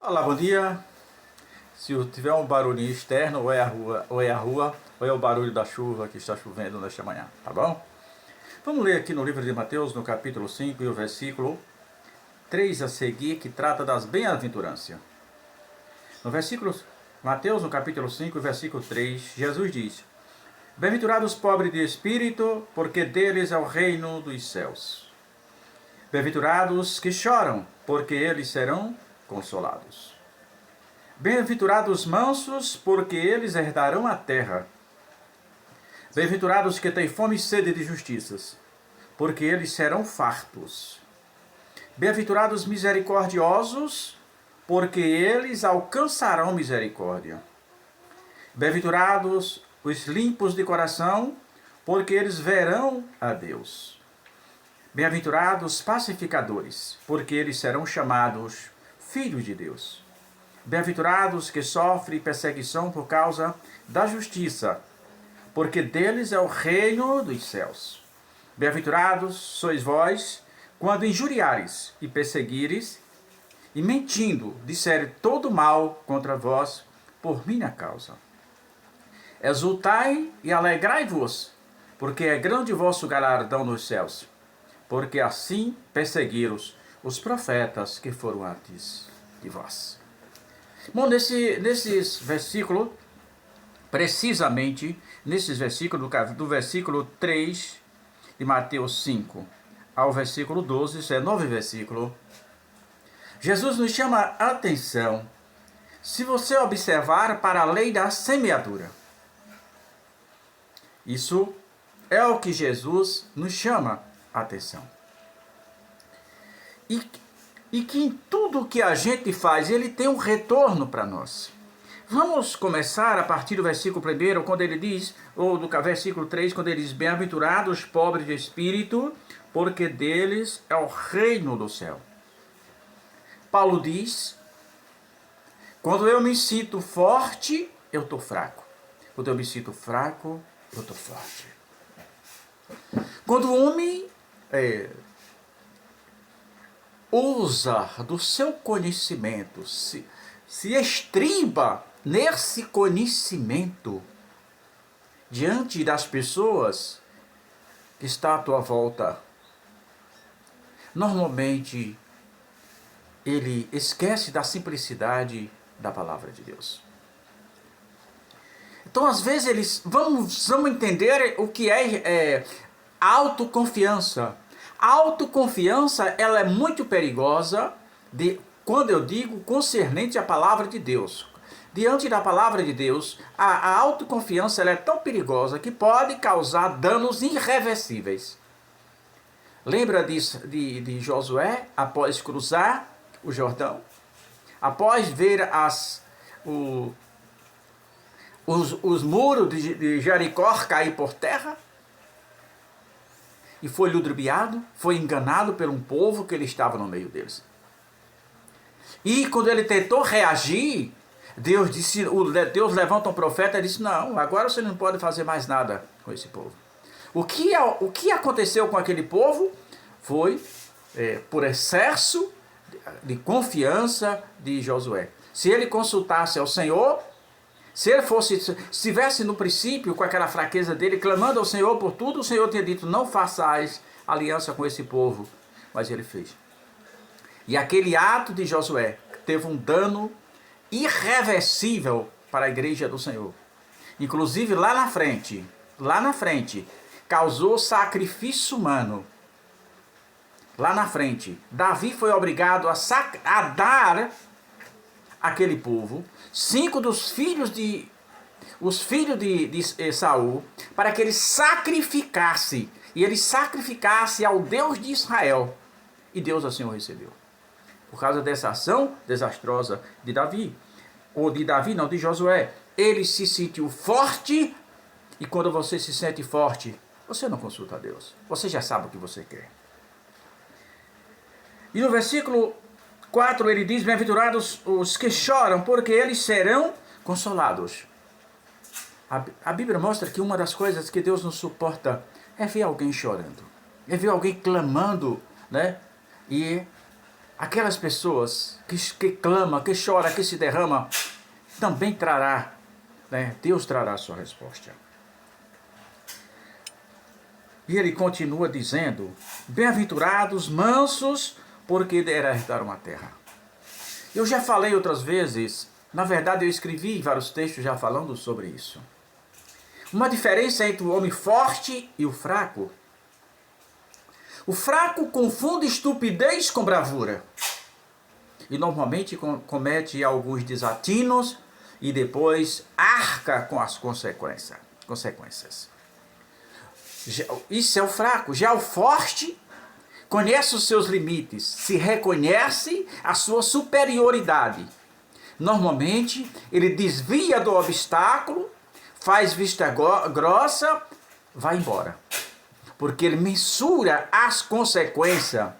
Olá, bom dia. Se tiver um barulhinho externo, ou é a rua, ou é o barulho da chuva que está chovendo nesta manhã, tá bom? Vamos ler aqui no livro de Mateus, no capítulo 5 e o versículo 3 a seguir, que trata das bem-aventuranças. No versículo, Mateus, no capítulo 5 e versículo 3, Jesus diz: Bem-aventurados os pobres de espírito, porque deles é o reino dos céus. Bem-aventurados que choram, porque eles serão consolados. Bem-aventurados os mansos, porque eles herdarão a terra. Bem-aventurados que têm fome e sede de justiças, porque eles serão fartos. Bem-aventurados os misericordiosos, porque eles alcançarão misericórdia. Bem-aventurados os limpos de coração, porque eles verão a Deus. Bem-aventurados os pacificadores, porque eles serão chamados filhos de Deus. Bem-aventurados que sofrem perseguição por causa da justiça, porque deles é o reino dos céus. Bem-aventurados sois vós, quando injuriares e perseguires, e mentindo disserem todo mal contra vós por minha causa. Exultai e alegrai-vos, porque é grande o vosso galardão nos céus, porque assim perseguiram os profetas que foram antes de vós. Bom, nesses versículos, precisamente nesses versículos, do versículo 3 de Mateus 5 ao versículo 12, isso é 9 versículos, Jesus nos chama a atenção, se você observar, para a lei da semeadura. Isso é o que Jesus nos chama a atenção. E que em tudo que a gente faz, ele tem um retorno para nós. Vamos começar a partir do versículo 1, quando ele diz, ou do versículo 3, quando ele diz: Bem-aventurados os pobres de espírito, porque deles é o reino do céu. Paulo diz: quando eu me sinto forte, eu estou fraco. Quando eu me sinto fraco, eu estou forte. Quando o homem usa do seu conhecimento, se estriba nesse conhecimento diante das pessoas que estão à tua volta, normalmente ele esquece da simplicidade da palavra de Deus. Então, às vezes, vamos entender o que é autoconfiança. A autoconfiança, ela é muito perigosa, quando eu digo concernente à palavra de Deus. Diante da palavra de Deus, a autoconfiança, ela é tão perigosa que pode causar danos irreversíveis. Lembra de Josué, após cruzar o Jordão? Após ver os muros de Jericó cair por terra? E foi ludibriado, foi enganado por um povo que ele estava no meio deles. E quando ele tentou reagir, Deus levanta um profeta e disse: não, agora você não pode fazer mais nada com esse povo. O que aconteceu com aquele povo foi por excesso de confiança de Josué. Se ele consultasse ao Senhor, se ele estivesse no princípio com aquela fraqueza dele, clamando ao Senhor por tudo, o Senhor tinha dito: não façais aliança com esse povo. Mas ele fez. E aquele ato de Josué teve um dano irreversível para a igreja do Senhor. Inclusive lá na frente, causou sacrifício humano. Lá na frente, Davi foi obrigado a dar aquele povo 5 dos filhos de Saul, para que ele sacrificasse, e ele sacrificasse ao Deus de Israel, e Deus assim o recebeu, por causa dessa ação desastrosa de Davi, de Josué. Ele se sentiu forte, e quando você se sente forte, você não consulta a Deus, você já sabe o que você quer. E no versículo 4 ele diz: Bem-aventurados os que choram, porque eles serão consolados. A Bíblia mostra que uma das coisas que Deus não suporta é ver alguém chorando, é ver alguém clamando, né? E aquelas pessoas que clamam, que choram, que se derramam, também trará, né? Deus trará a sua resposta. E ele continua dizendo, bem-aventurados mansos, porque herdarão a terra. Eu já falei outras vezes, na verdade eu escrevi vários textos já falando sobre isso. Uma diferença entre o homem forte e o fraco. O fraco confunde estupidez com bravura. E normalmente comete alguns desatinos e depois arca com as consequências. Isso é o fraco. Já o forte conhece os seus limites, se reconhece a sua superioridade. Normalmente, ele desvia do obstáculo, faz vista grossa, vai embora. Porque ele mensura as consequências.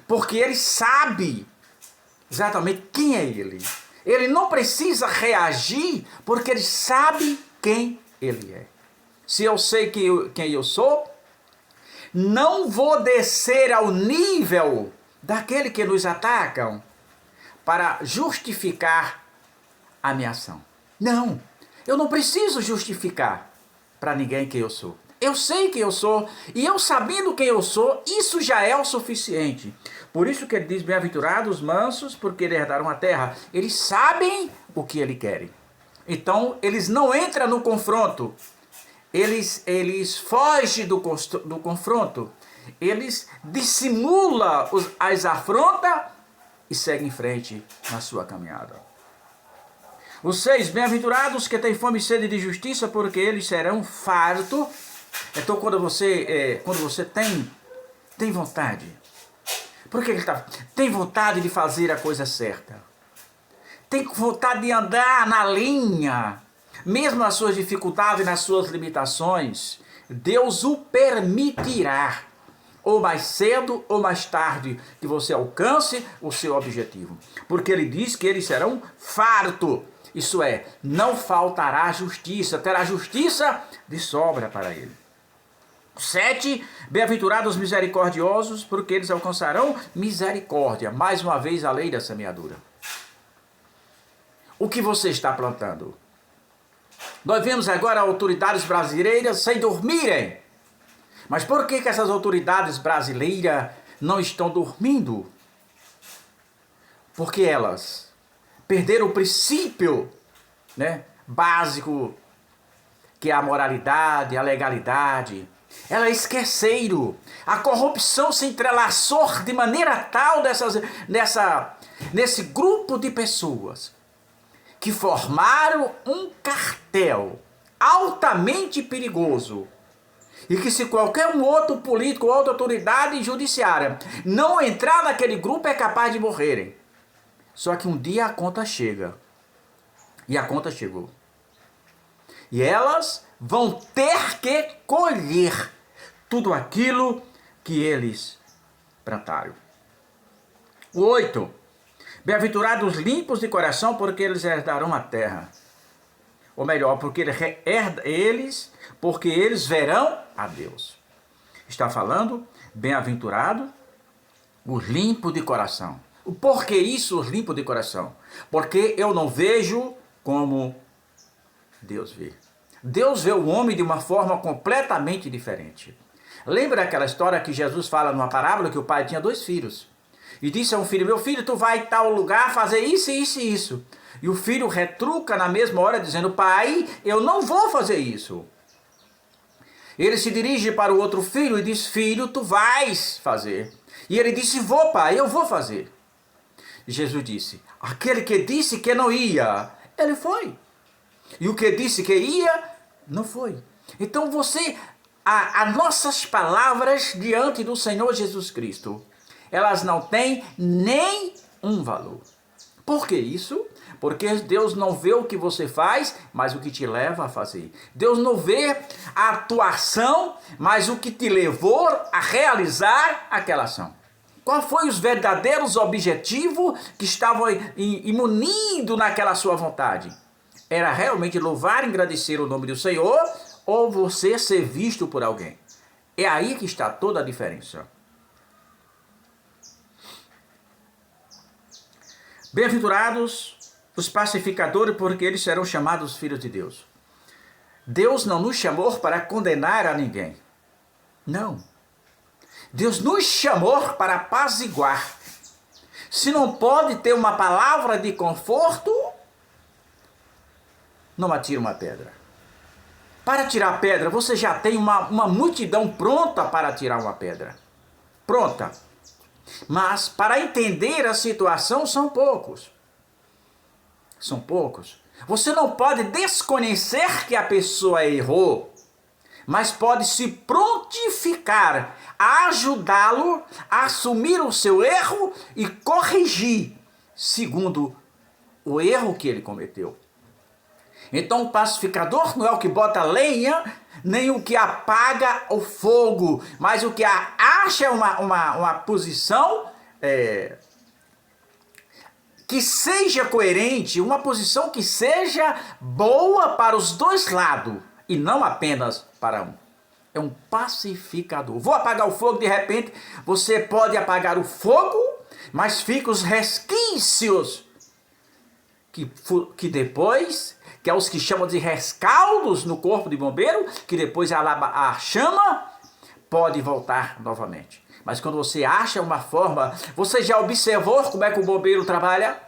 Porque ele sabe exatamente quem é ele. Ele não precisa reagir porque ele sabe quem ele é. Se eu sei quem eu sou, não vou descer ao nível daquele que nos atacam para justificar a minha ação. Não, eu não preciso justificar para ninguém quem eu sou. Eu sei quem eu sou e eu sabendo quem eu sou, isso já é o suficiente. Por isso que ele diz, bem-aventurados os mansos, porque eles herdaram a terra. Eles sabem o que eles querem. Então, eles não entram no confronto. Eles fogem do confronto. Eles dissimulam as afrontas e seguem em frente na sua caminhada. Os 6, bem-aventurados que têm fome e sede de justiça, porque eles serão fartos. Então, quando você tem vontade, porque ele tem vontade de fazer a coisa certa, tem vontade de andar na linha, mesmo nas suas dificuldades, nas suas limitações, Deus o permitirá, ou mais cedo ou mais tarde, que você alcance o seu objetivo. Porque ele diz que eles serão fartos, isso é, não faltará justiça, terá justiça de sobra para ele. 7, bem-aventurados misericordiosos, porque eles alcançarão misericórdia. Mais uma vez a lei da semeadura. O que você está plantando? Nós vemos agora autoridades brasileiras sem dormirem. Mas por que essas autoridades brasileiras não estão dormindo? Porque elas perderam o princípio, né, básico, que é a moralidade, a legalidade. Elas esqueceram. A corrupção se entrelaçou de maneira tal nesse grupo de pessoas que formaram um cartel altamente perigoso. E que se qualquer um outro político ou outra autoridade judiciária não entrar naquele grupo é capaz de morrerem. Só que um dia a conta chega. E a conta chegou. E elas vão ter que colher tudo aquilo que eles plantaram. 8. Bem-aventurados limpos de coração, porque eles herdarão a terra. Ou melhor, porque eles verão a Deus. Está falando, bem-aventurado os limpos de coração. Por que isso, os limpos de coração? Porque eu não vejo como Deus vê. Deus vê o homem de uma forma completamente diferente. Lembra aquela história que Jesus fala numa parábola que o pai tinha 2 filhos? E disse a um filho, meu filho, tu vai em tal lugar fazer isso, isso e isso. E o filho retruca na mesma hora dizendo, pai, eu não vou fazer isso. Ele se dirige para o outro filho e diz, filho, tu vais fazer. E ele disse, vou pai, eu vou fazer. E Jesus disse, aquele que disse que não ia, ele foi. E o que disse que ia, não foi. Então as nossas palavras diante do Senhor Jesus Cristo, elas não têm nem um valor. Por que isso? Porque Deus não vê o que você faz, mas o que te leva a fazer. Deus não vê a atuação, mas o que te levou a realizar aquela ação. Qual foi os verdadeiros objetivos que estavam imunindo naquela sua vontade? Era realmente louvar e agradecer o nome do Senhor ou você ser visto por alguém? É aí que está toda a diferença. Bem-aventurados os pacificadores, porque eles serão chamados filhos de Deus. Deus não nos chamou para condenar a ninguém. Não. Deus nos chamou para apaziguar. Se não pode ter uma palavra de conforto, não atire uma pedra. Para tirar a pedra, você já tem uma multidão pronta para tirar uma pedra. Pronta. Mas para entender a situação são poucos. São poucos. Você não pode desconhecer que a pessoa errou, mas pode se prontificar a ajudá-lo a assumir o seu erro e corrigir segundo o erro que ele cometeu. Então o pacificador não é o que bota lenha, nem o que apaga o fogo, mas o que acha uma posição que seja coerente, uma posição que seja boa para os dois lados, e não apenas para um. É um pacificador. Vou apagar o fogo, de repente você pode apagar o fogo, mas ficam os resquícios que depois, que é os que chamam de rescaldos no corpo de bombeiro, que depois a chama pode voltar novamente. Mas quando você acha uma forma, você já observou como é que o bombeiro trabalha?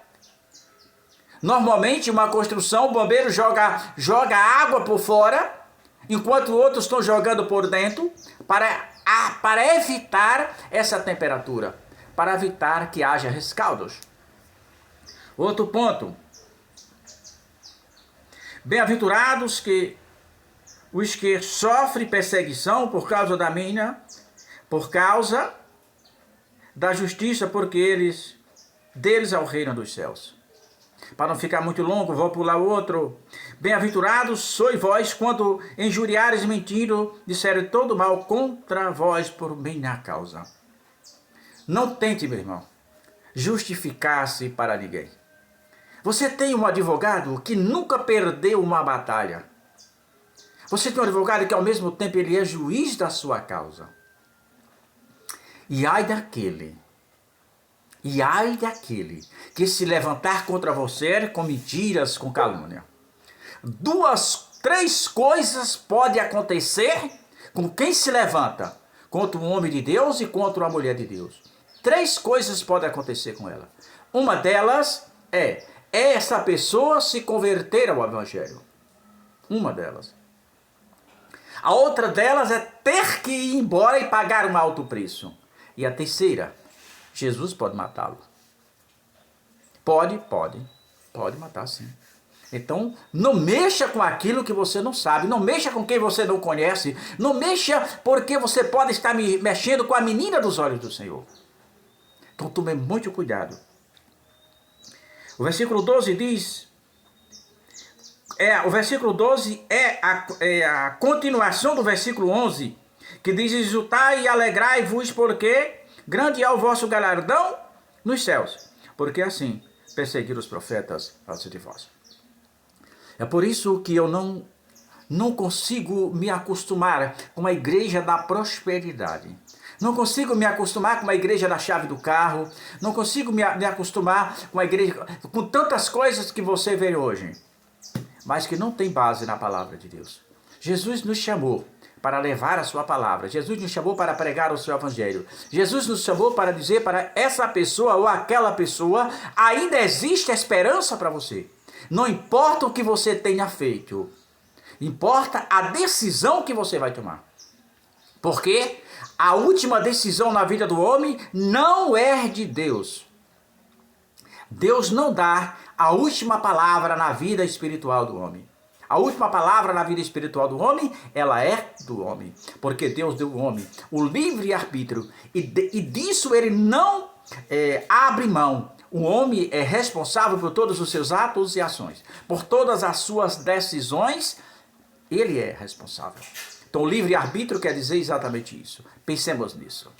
Normalmente, uma construção, o bombeiro joga água por fora, enquanto outros estão jogando por dentro, para evitar essa temperatura, para evitar que haja rescaldos. Outro ponto. Bem-aventurados os que sofrem perseguição por causa da justiça, porque deles é o reino dos céus. Para não ficar muito longo, vou pular o outro. Bem-aventurados sois vós quando injuriares e mentindo, disserem todo mal contra vós por minha causa. Não tente, meu irmão, justificar-se para ninguém. Você tem um advogado que nunca perdeu uma batalha. Você tem um advogado que ao mesmo tempo ele é juiz da sua causa. E ai daquele que se levantar contra você com mentiras, com calúnia. 3 coisas podem acontecer com quem se levanta contra um homem de Deus e contra uma mulher de Deus. 3 coisas podem acontecer com ela. Uma delas é essa pessoa se converter ao Evangelho. Uma delas. A outra delas é ter que ir embora e pagar um alto preço. E a terceira, Jesus pode matá-lo. Pode matar sim. Então, não mexa com aquilo que você não sabe, não mexa com quem você não conhece, não mexa porque você pode estar mexendo com a menina dos olhos do Senhor. Então, tome muito cuidado. O versículo 12 diz, o versículo 12 é a continuação do versículo 11, que diz, exultai e alegrai-vos, porque grande é o vosso galardão nos céus, porque assim perseguiram os profetas antes de vós. É por isso que eu não consigo me acostumar com uma igreja da prosperidade. Não consigo me acostumar com uma igreja da chave do carro. Não consigo me acostumar com uma igreja com tantas coisas que você vê hoje, mas que não tem base na palavra de Deus. Jesus nos chamou para levar a sua palavra. Jesus nos chamou para pregar o seu evangelho. Jesus nos chamou para dizer para essa pessoa ou aquela pessoa, ainda existe esperança para você. Não importa o que você tenha feito, importa a decisão que você vai tomar. Porque a última decisão na vida do homem não é de Deus. Deus não dá a última palavra na vida espiritual do homem. A última palavra na vida espiritual do homem, ela é do homem. Porque Deus deu ao homem o livre-arbítrio. E disso ele não abre mão. O homem é responsável por todos os seus atos e ações. Por todas as suas decisões, ele é responsável. Então, o livre-arbítrio quer dizer exatamente isso. Pensemos nisso.